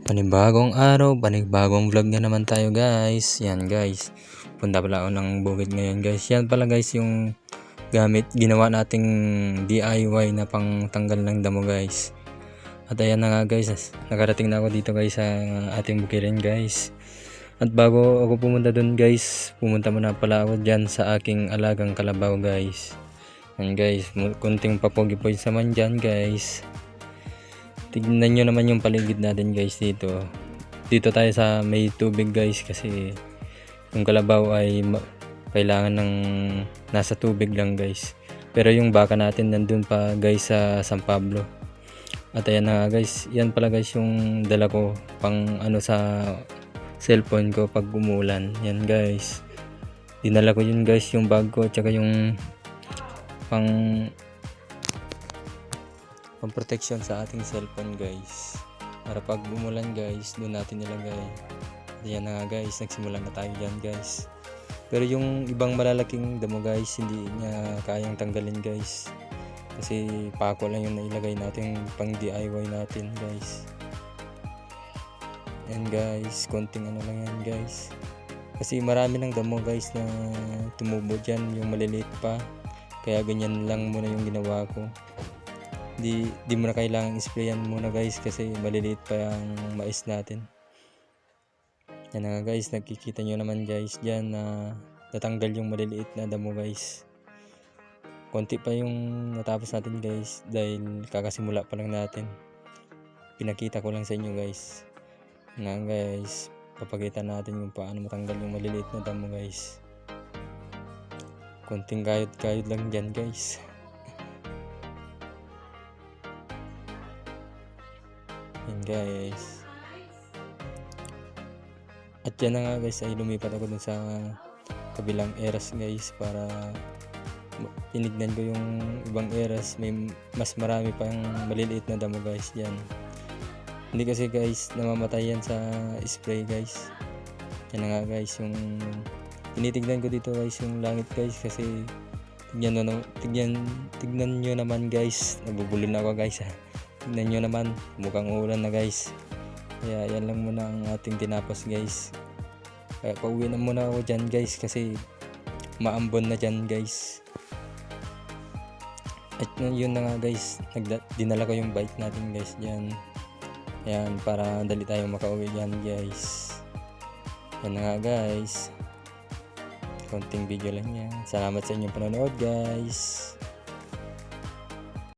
Panibagong araw, panibagong vlog na naman tayo guys. Yan guys, punta pala ako ng bukid ngayon guys. Yan pala guys yung gamit ginawa nating DIY na pang tanggal ng damo guys. At ayan na nga guys, nakarating na ako dito guys sa ating bukirin guys. At bago ako pumunta dun guys, pumunta muna pala ako dyan sa aking alagang kalabaw guys. Yan guys, kunting papogi-pogi naman dyan guys. Tignan nyo naman yung paligid natin guys dito. Dito tayo sa may tubig guys kasi yung kalabaw ay kailangan ng nasa tubig lang guys. Pero yung baka natin nandun pa guys sa San Pablo. At ayan na guys, yan pala guys yung dala ko pang ano sa cellphone ko pag umulan. Yan guys. Dinala ko yun guys, yung bag ko tsaka yung pang protection sa ating cellphone guys, para pag umulan guys doon natin nilagay. Ayan na nga guys, nagsimula na tayo dyan guys. Pero yung ibang malalaking damo guys hindi niya kayang tanggalin guys, kasi pako lang yung nailagay natin pang DIY natin guys. And guys, konting ano lang yan guys, kasi marami ng damo guys na tumubo dyan, yung maliliit pa, kaya ganyan lang muna yung ginawa ko. Di mo na kailangang sprayan muna guys kasi maliliit pa yung mais natin. Yan na nga guys, nakikita nyo naman guys dyan na natanggal yung maliliit na damo guys. Konti pa yung natapos natin guys dahil kakasimula pa lang natin. Pinakita ko lang sa inyo guys. Yan nga guys, papakita natin yung paano matanggal yung maliliit na damo guys. Konting kayod lang dyan guys. Yan guys. At yan na nga guys, ay lumipat ako dun sa kabilang eras guys para tinignan ko yung ibang eras. May mas marami pang maliliit na damo guys yan. Hindi kasi guys namamatay yan sa spray guys. Yan na nga guys, yung tinitignan ko dito guys yung langit guys, kasi tignan nyo naman guys, nabubulol na ako guys ha. Tignan nyo naman, mukhang uulan na guys. Kaya yan lang muna ang ating tinapos guys. Kaya pauwi na muna ako dyan guys kasi maambon na dyan guys. At yun na nga guys, dinala ko yung bike natin guys dyan. Ayan, para dali tayo makauwi dyan guys. Yan na nga guys, konting video lang yan. Salamat sa inyong panonood guys.